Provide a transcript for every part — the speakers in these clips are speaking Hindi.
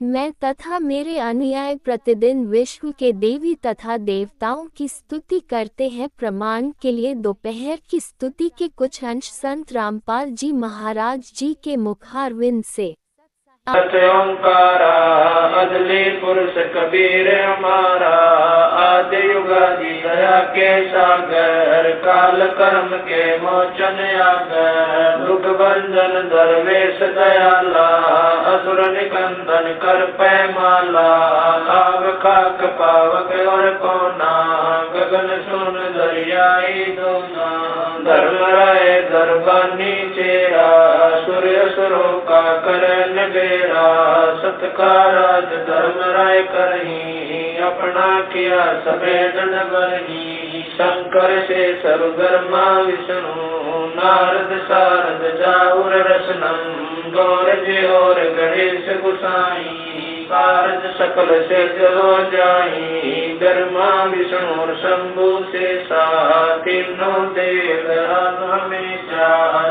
मैं तथा मेरे अनुयायी प्रतिदिन विश्व के देवी तथा देवताओं की स्तुति करते हैं। प्रमाण के लिए दोपहर की स्तुति के कुछ अंश संत रामपाल जी महाराज जी के मुखारविंद से। ओंकारा अदली पुरुष कबीर हमारा, आदि युगादि दया के सागर, काल कर्म के मोचन आगर, दुख भंजन दरवेश दयाला, असुर निकंदन कर पैमाला, आव खाक पावक और कोना, गगन सुन दरियाई दोना, धर्म राय दरबानी चेरा, सूर्य सुरों का करन बेरा, सत्काराज धर्म राय करही, अपना किया सवेदन बरही, शंकर से सर्वधर्मा विष्णु, नारद सारद जाऊर रसनम, गौर जी और गणेश गुसाई, कारज सकल से हो जाई, ब्रह्मा विष्णु और शंभु से सा, तीनों देव हमेशा,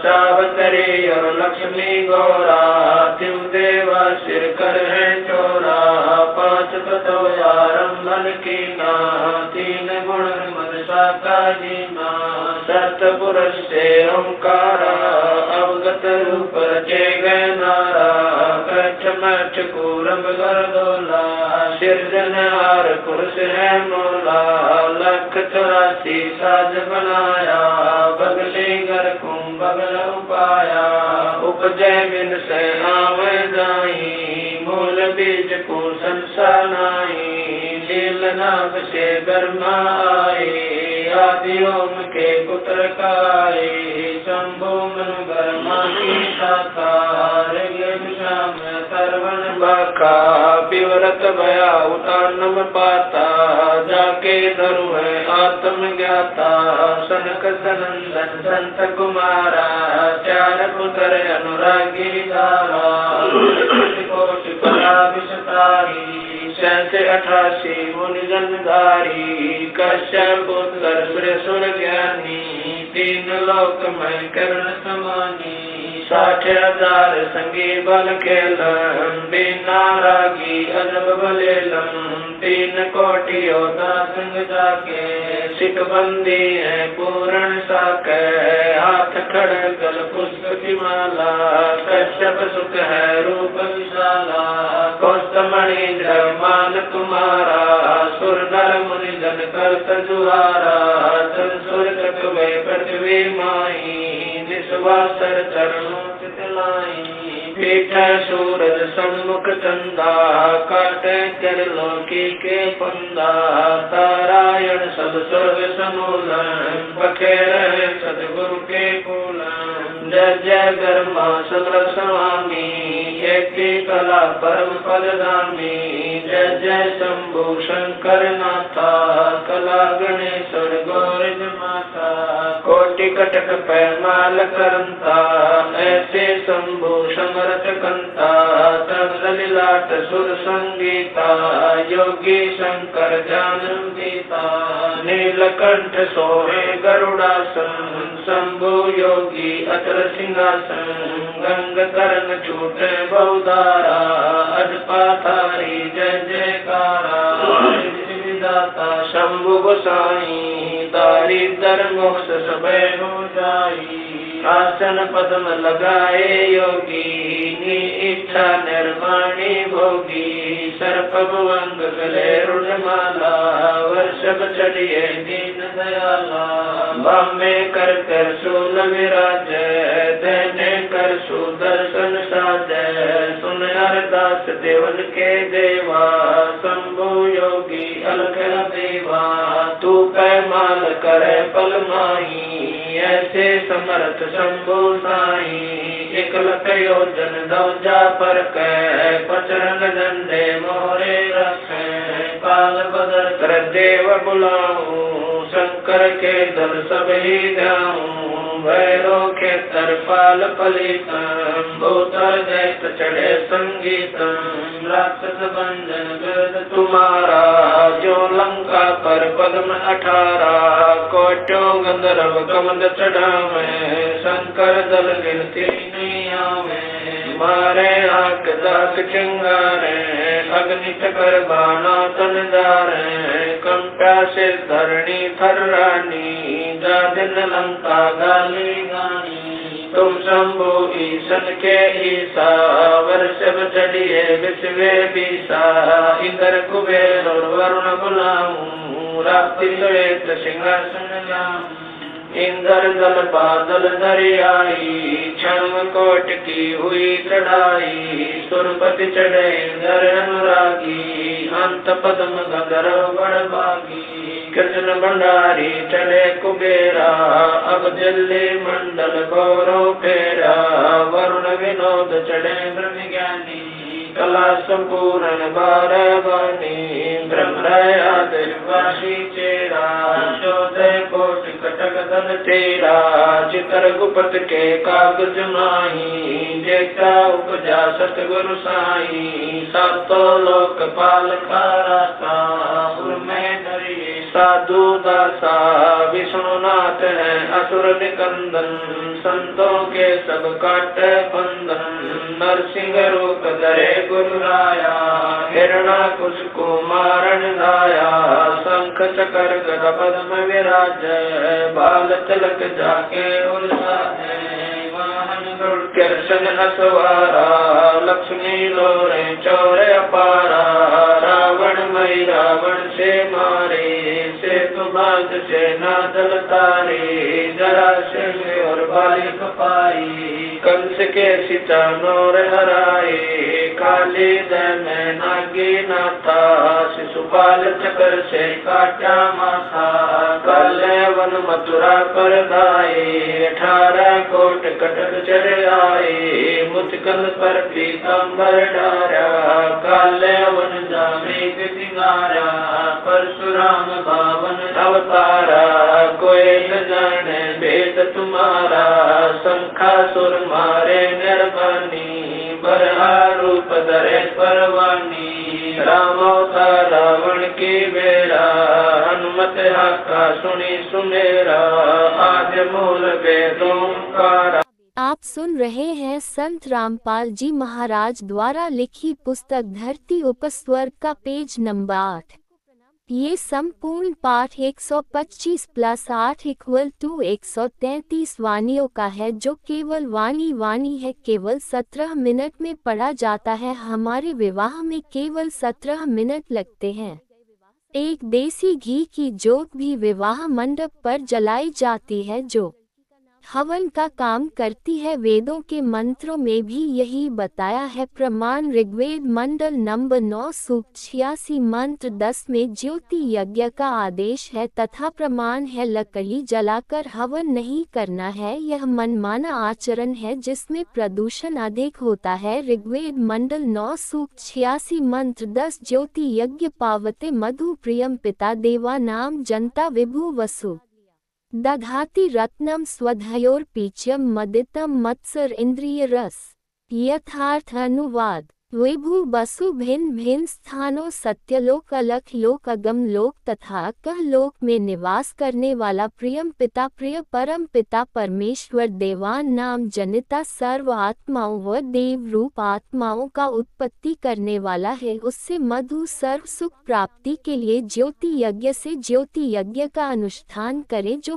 सावतरी और लक्ष्मी गौरा, तिम देवा सिर कर है चोरा, पांच आरम्भन की ना, तीन गुण मद साका जीना, सतपुरुष से ओंकारा, अवगत रूप रचे गए नारा, कच्छ मच्छ कूरम गर्दोला, सिरजनहार पुरुष है मोला, लख 84 साज बनाया, बगली घर कुंभ बगल उपाया, उपजय बिन से आवे जाई, मूल बीज को संसानाई, लील नाग से ब्रह्मा आए, आदि ओम के पुत्र काए, शंभु मन ब्रह्मा की शाखा, ऋग्वेद में सर्वन बाका, विवरत भया उतानम पाता, जाके धरु है आत्म ज्ञाता, सनक सनंदन संत कुमारा, चार पुत्र अनुरागी धारा, कोटि परा विषतारी, 88 मुनि जनधारी, कश्यप पुत्र सुर ज्ञानी, तीन लोक में कर्ण समानी, 60,000 संगी बल खेलन, बिना रागी अजब बलेलम, 3 कोटि योद्धा संग जाके, सिख बंदी है पूर्ण साके, हाथ खड़गल पुष्प की माला, कश्यप सुख है रूप विशाला, कौस्तमणि मान तुम्हारा, सुर नर मुनि जन कर जुहारा, सुर कटवे पृथ्वी माई, निस्वासर चरणों चितलाई, पीठ सूरज सन्मुख चंदा, काटे कर लोकी के फंदा, तारायण सब स्वर्ग समूलन, बखेर सदगुरु के पूलन, जय जय ब्रह्मा सदर स्वामी, एक कला परम पद धामी, जय जय शंभु शंकर नाथा, कला गणेश्वर गौरज माता, कोटि कटक पैमाल करंता, ऐसे शंभु समर्थ कंता, तंगलिलाट सुर संगीता, योगी शंकर जानम गीता, नीलकंठ सोहे गरुड़ासन, शंभु योगी अचल सिंहासन, गंग करण छूटे बहुधारा, अजपाधारी जय जयकारा, दाता शंभु गोसाई, दारिद्र मोक्ष सबे हो जाई, आसन पद्म लगाए योगी, नी इच्छा निर्माणी भोगी, सर्प भुवंग गले रुणमाला, वर्षभ चढ़िए दीन दयाला, बामे कर कर शूल विराजै, देने कर सुदर्शन साजै, सुन अरदास देवन के देवा, शंभु योगी अलख देवा, तू पैमाल करे पल माही, ऐसे समर्थ शंभु साई, 1 लख योजन दौजा पर कै, पचरंग झंडे मोरे रखे, पाल बदल कर देव बुलाऊं, शंकर के दल सब ही ध्याऊं, भैरो के तरपाल पलितम, भूतर दैत चढ़े संगीतम, राक्षस भंजन गर्द तुम्हारा, जो लंका पर पद्म 18, कोटो गंधर्व कमंद चढ़ावे, शंकर दल गिनती नहीं आवे, मारे आंख दात चिंगारे अग्नि चकर बाना तन जारे कंप्या से धरणी थर्रानी जा दिन लंका गाली गानी तुम शंभु ईशन के ईसा वर्षभ चढ़िए विश्वे बीसा इंद्र कुबेर और वरुण बुलाऊं रात्रि श्वेत सिंहासन लाऊं इंद्र दल बादल दरियाई क्षण कोट की हुई चढ़ाई सुरपति चढ़े इंद्र अनुरागी अंत पद्म गंधर्व बड़भागी कृष्ण भंडारी चढ़े कुबेरा अब दिल्ली मंडल गौरव फेरा वरुण विनोद चढ़े ब्रह्म ज्ञानी कला संपूर्ण बारह बानी ब्रह्मवासी चेरा चौदह कोटि कटक धन तेरा चितर गुप्त के कागज माही देखा उपजा सतगुरु साई सातों लोक पाल खाराता में धरिए साधु दासा विष्णुनाथ है असुर निकंदन संतों के सब काट बंधन नरसिंह रूप धरे गुरु राया हिरणाकुश को मारण दाया शंख चकर गदा पद्म विराज बाल तिलक जाके उल्लास वाहन गरुड़ कृष्ण असवारा लक्ष्मी लोरे चौर अपारा रावण मई रावण से मारे से तुमाग से नादल तारे जरा से और बाली कपाई कंस के सीता नौर हराए काली दन नागी नाथा शिशुपाल चक्र से काटा माथा काले वन मथुरा पर गाए 18 कोट कटक चढ़ आए मुचकल पर पीताम्बर डारा काले वन जामे सिंगारा परशुराम बावन अवतारा कोई न जाने भेद तुम्हारा शंखासुर मारे निर्वाणी बरहा रूप धरे परवानी राम अवतार रावण की बेरा हनुमत हाका सुनी सुमेरा आद्य मूल वेदों का। आप सुन रहे हैं संत रामपाल जी महाराज द्वारा लिखी पुस्तक धरती उपस्वर्ग का पेज नंबर 8। ये संपूर्ण पाठ 125 + 8 = 133 वाणियों का है, जो केवल वाणी है। केवल 17 मिनट में पढ़ा जाता है। हमारे विवाह में केवल 17 मिनट लगते हैं। एक देसी घी की जोत भी विवाह मंडप पर जलाई जाती है, जो हवन का काम करती है। वेदों के मंत्रों में भी यही बताया है। प्रमाण ऋग्वेद मंडल नंबर 9 सूक्त 86 मंत्र 10 में ज्योति यज्ञ का आदेश है तथा प्रमाण है लकड़ी जलाकर हवन नहीं करना है। यह मनमाना आचरण है जिसमें प्रदूषण अधिक होता है। ऋग्वेद मंडल 9 सूक्त 86 मंत्र 10 ज्योति यज्ञ पावते मधु प्रियम पिता देवा नाम जनता विभु वसु दधाति रत्नम स्वधयोर्पीच्यम मदितम मत्सर इंद्रिय रस। यथार्थ अनुवाद। विभु वसु भिन्न भिन्न स्थानों सत्यलोक अलख लोक अगम लोक तथा कह लोक में निवास करने वाला प्रियम पिता प्रिय परम पिता परमेश्वर देवान नाम जनिता सर्व आत्माओं व देव रूप आत्माओं का उत्पत्ति करने वाला है। उससे मधु सर्व सुख प्राप्ति के लिए ज्योति यज्ञ से ज्योति यज्ञ का अनुष्ठान करें, जो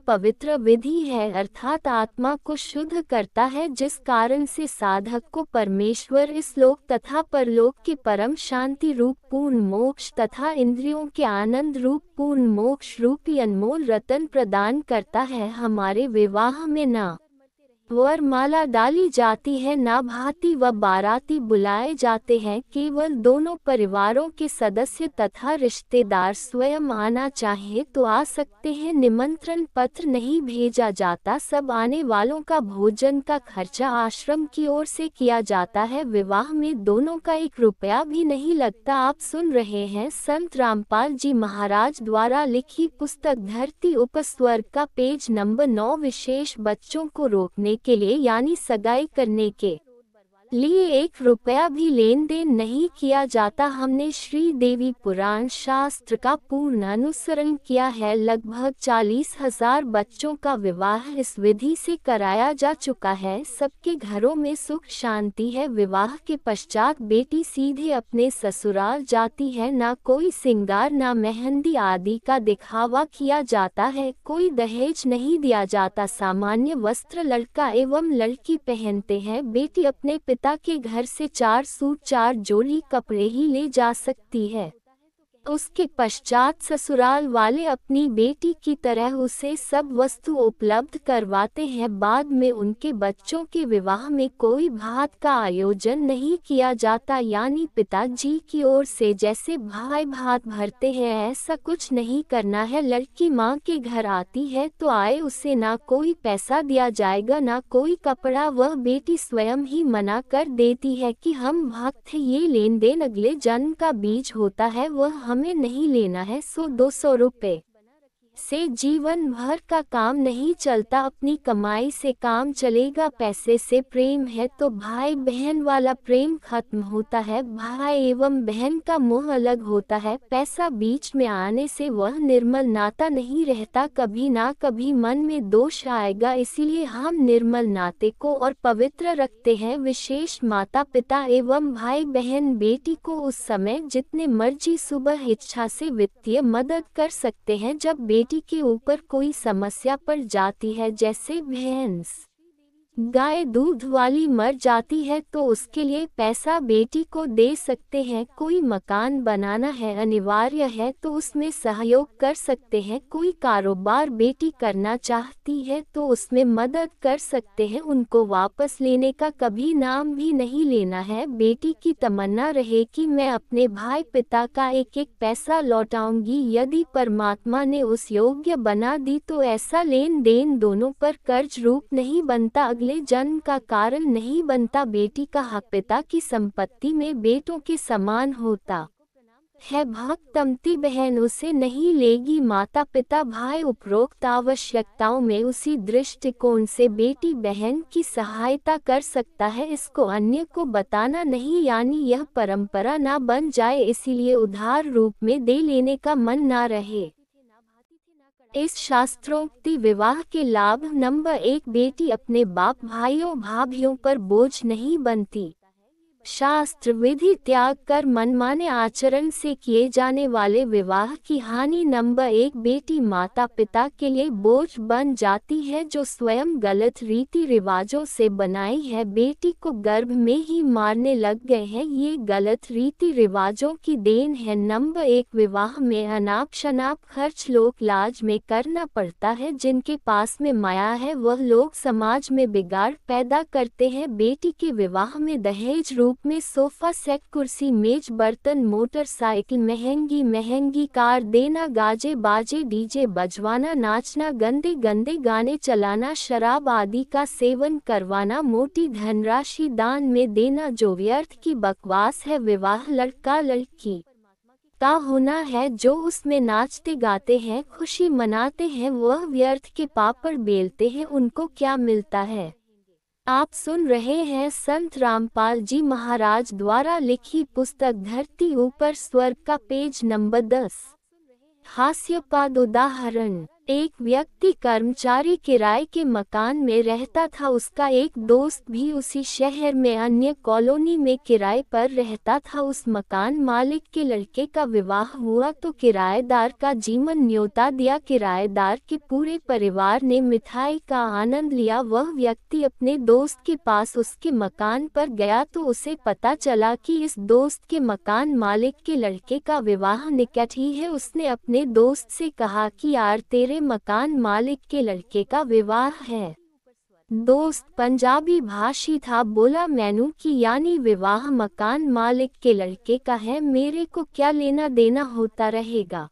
पवित्र विधि है, अर्थात आत्मा को शुद्ध करता है, जिस कारण से साधक को परमेश्वर इस लोक तथा परलोक के परम शांति रूप पूर्ण मोक्ष तथा इंद्रियों के आनंद रूप पूर्ण मोक्ष रूपी अनमोल रतन प्रदान करता है। हमारे विवाह में न वरमाला डाली जाती है, ना भाती व बाराती बुलाए जाते हैं। केवल दोनों परिवारों के सदस्य तथा रिश्तेदार स्वयं आना चाहे तो आ सकते हैं। निमंत्रण पत्र नहीं भेजा जाता। सब आने वालों का भोजन का खर्चा आश्रम की ओर से किया जाता है। विवाह में दोनों का 1 रुपया भी नहीं लगता। आप सुन रहे हैं संत रामपाल जी महाराज द्वारा लिखी पुस्तक धरती उपस्वर्ग का पेज नंबर 9। विशेष बच्चों को रोकने के लिए यानी सगाई करने के लिए 1 रुपया भी लेन देन नहीं किया जाता। हमने श्री देवी पुराण शास्त्र का पूर्ण अनुसरण किया है। लगभग 40,000 बच्चों का विवाह इस विधि से कराया जा चुका है। सबके घरों में सुख शांति है। विवाह के पश्चात बेटी सीधे अपने ससुराल जाती है। ना कोई सिंगार ना मेहंदी आदि का दिखावा किया जाता है। कोई दहेज नहीं दिया जाता। सामान्य वस्त्र लड़का एवं लड़की पहनते हैं। बेटी अपने पिता के घर से 4 सूट 4 जोड़ी कपड़े ही ले जा सकती है। उसके पश्चात ससुराल वाले अपनी बेटी की तरह उसे सब वस्तु उपलब्ध करवाते हैं। बाद में उनके बच्चों के विवाह में कोई भात का आयोजन नहीं किया जाता, यानी पिताजी की ओर से जैसे भाई भात भरते हैं ऐसा कुछ नहीं करना है। लड़की माँ के घर आती है तो आए उसे ना कोई पैसा दिया जाएगा ना कोई कपड़ा। वह बेटी स्वयं ही मना कर देती है कि हम भक्त हैं, ये लेन देन अगले जन्म का बीज होता है, वह हमें नहीं लेना है। 100-200 रुपए से जीवन भर का काम नहीं चलता। अपनी कमाई से काम चलेगा। पैसे से प्रेम है तो भाई बहन वाला प्रेम खत्म होता है। भाई एवं बहन का मोह अलग होता है। पैसा बीच में आने से वह निर्मल नाता नहीं रहता। कभी ना कभी मन में दोष आएगा, इसीलिए हम निर्मल नाते को और पवित्र रखते हैं। विशेष माता पिता एवं भाई बहन बेटी को उस समय जितने मर्जी सुबह इच्छा से वित्तीय मदद कर सकते हैं। जब बेटी के ऊपर कोई समस्या पड़ जाती है, जैसे भैंस गाय दूध वाली मर जाती है, तो उसके लिए पैसा बेटी को दे सकते हैं। कोई मकान बनाना है अनिवार्य है तो उसमें सहयोग कर सकते हैं। कोई कारोबार बेटी करना चाहती है तो उसमें मदद कर सकते हैं। उनको वापस लेने का कभी नाम भी नहीं लेना है। बेटी की तमन्ना रहे कि मैं अपने भाई पिता का एक एक पैसा लौटाऊंगी। यदि परमात्मा ने उस योग्य बना दी तो ऐसा लेन देन दोनों पर कर्ज रूप नहीं बनता, अगले जन्म का कारण नहीं बनता। बेटी का हक पिता की संपत्ति में बेटों के समान होता है। भक्तमती बहन उसे नहीं लेगी। माता पिता भाई उपरोक्त आवश्यकताओं में उसी दृष्टिकोण से बेटी बहन की सहायता कर सकता है। इसको अन्य को बताना नहीं, यानी यह परंपरा ना बन जाए, इसीलिए उधार रूप में दे लेने का मन ना रहे। इस शास्त्रोक्ति विवाह के लाभ नंबर 1, बेटी अपने बाप भाइयों भाभियों पर बोझ नहीं बनती। शास्त्र विधि त्याग कर मनमाने आचरण से किए जाने वाले विवाह की हानि नंबर 1, बेटी माता पिता के लिए बोझ बन जाती है जो स्वयं गलत रीति रिवाजों से बनाई है। बेटी को गर्भ में ही मारने लग गए हैं, ये गलत रीति रिवाजों की देन है। नंबर 1, विवाह में अनाप शनाप खर्च लोक लाज में करना पड़ता है। जिनके पास में माया है वह लोग समाज में बिगाड़ पैदा करते हैं। बेटी के विवाह में दहेज रूप में सोफा सेट, कुर्सी, मेज, बर्तन, मोटरसाइकिल, महंगी महंगी कार देना, गाजे बाजे डीजे बजवाना, नाचना, गंदे गंदे गाने चलाना, शराब आदि का सेवन करवाना, मोटी धनराशि दान में देना, जो व्यर्थ की बकवास है। विवाह लड़का लड़की का होना है। जो उसमें नाचते गाते हैं, खुशी मनाते हैं, वह व्यर्थ के पापड़ बेलते हैं, उनको क्या मिलता है। आप सुन रहे हैं संत रामपाल जी महाराज द्वारा लिखी पुस्तक धरती ऊपर स्वर्ग का पेज नंबर 10। हास्यपद उदाहरण। एक व्यक्ति कर्मचारी किराए के मकान में रहता था। उसका एक दोस्त भी उसी शहर में अन्य कॉलोनी में किराए पर रहता था। उस मकान मालिक के लड़के का विवाह हुआ तो किराएदार का जीवन न्योता दिया। किराएदार के पूरे परिवार ने मिठाई का आनंद लिया। वह व्यक्ति अपने दोस्त के पास उसके मकान पर गया तो उसे पता चला कि इस दोस्त के मकान मालिक के लड़के का विवाह निकट ही है। उसने अपने दोस्त से कहा कि यार तेरे मकान मालिक के लड़के का विवाह है। दोस्त पंजाबी भाषी था, बोला मैनू की यानी विवाह मकान मालिक के लड़के का है, मेरे को क्या लेना देना होता रहेगा।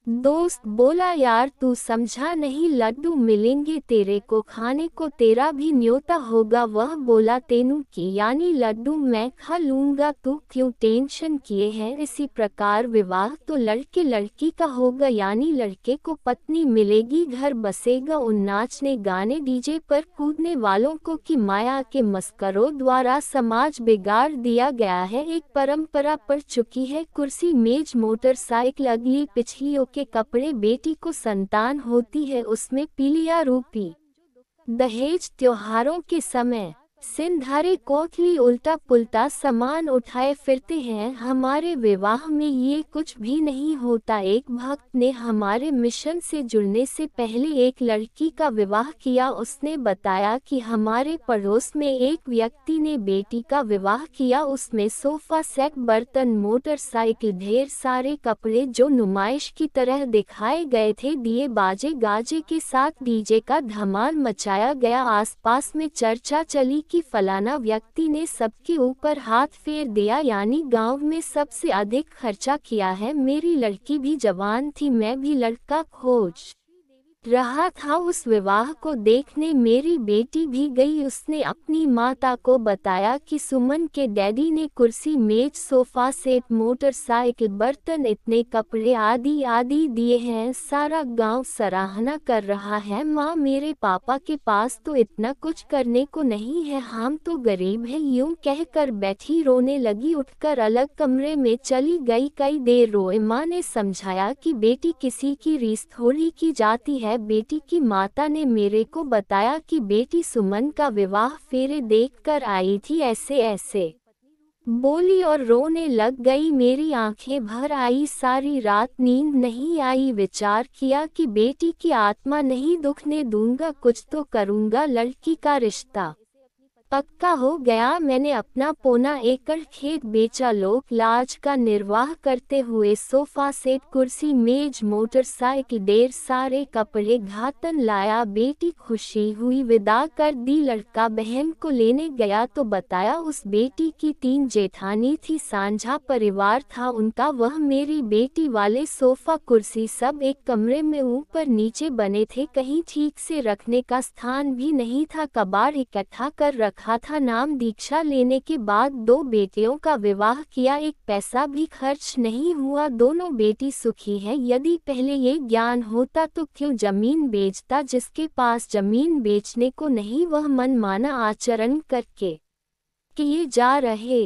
दोस्त बोला यार तू समझा नहीं, लड्डू मिलेंगे तेरे को खाने को, तेरा भी न्योता होगा। वह बोला तेनू की यानी लड्डू मैं खा लूंगा, तू क्यों टेंशन किए है। इसी प्रकार विवाह तो लड़के लड़की का होगा, यानी लड़के को पत्नी मिलेगी, घर बसेगा। उन नाचने गाने डीजे पर कूदने वालों को की माया के मस्करों द्वारा समाज बिगाड़ दिया गया है। एक परंपरा पड़ चुकी है, कुर्सी मेज मोटरसाइकिल अगली पिछलियों के कपड़े। बेटी को संतान होती है उसमें पीलिया रूपी दहेज। त्योहारों के समय सिंधारे कोठली उल्टा पुल्टा सामान उठाए फिरते हैं। हमारे विवाह में ये कुछ भी नहीं होता। एक भक्त ने हमारे मिशन से जुड़ने से पहले एक लड़की का विवाह किया। उसने बताया कि हमारे पड़ोस में एक व्यक्ति ने बेटी का विवाह किया। उसमें सोफा सेट, बर्तन, मोटरसाइकिल, ढेर सारे कपड़े जो नुमाइश की तरह दिखाए गए थे, दिए बाजे गाजे के साथ डीजे का धमाल मचाया गया। आसपास में चर्चा चली कि फलाना व्यक्ति ने सबके ऊपर हाथ फेर दिया, यानी गांव में सबसे अधिक खर्चा किया है। मेरी लड़की भी जवान थी, मैं भी लड़का खोज रहा था। उस विवाह को देखने मेरी बेटी भी गई। उसने अपनी माता को बताया कि सुमन के डैडी ने कुर्सी मेज सोफा सेट मोटरसाइकिल बर्तन इतने कपड़े आदि आदि दिए हैं। सारा गांव सराहना कर रहा है। माँ मेरे पापा के पास तो इतना कुछ करने को नहीं है, हम तो गरीब हैं। यूं कहकर बैठी रोने लगी। उठकर अलग कमरे में चली गई। कई देर रोए। माँ ने समझाया कि बेटी किसी की रीस थोड़ी की जाती है। बेटी की माता ने मेरे को बताया कि बेटी सुमन का विवाह फेरे देखकर आई थी, ऐसे ऐसे बोली और रोने लग गई। मेरी आंखें भर आई, सारी रात नींद नहीं आई। विचार किया कि बेटी की आत्मा नहीं दुखने दूंगा, कुछ तो करूंगा। लड़की का रिश्ता पक्का हो गया। मैंने अपना 1.25 एकड़ खेत बेचा। लोक लाज का निर्वाह करते हुए सोफा सेट, कुर्सी मेज, मोटरसाइकिल, ढेर सारे कपड़े घातन लाया। बेटी खुशी हुई, विदा कर दी। लड़का बहन को लेने गया तो बताया उस बेटी की 3 जेठानी थी, साझा परिवार था उनका। वह मेरी बेटी वाले सोफा कुर्सी सब एक कमरे में ऊपर नीचे बने थे, कहीं ठीक से रखने का स्थान भी नहीं था। कबाड़ इकट्ठा कर रखा था। नाम दीक्षा लेने के बाद 2 बेटियों का विवाह किया, एक पैसा भी खर्च नहीं हुआ। दोनों बेटी सुखी है। यदि पहले ये ज्ञान होता तो क्यों जमीन बेचता। जिसके पास जमीन बेचने को नहीं, वह मनमाना आचरण करके किए जा रहे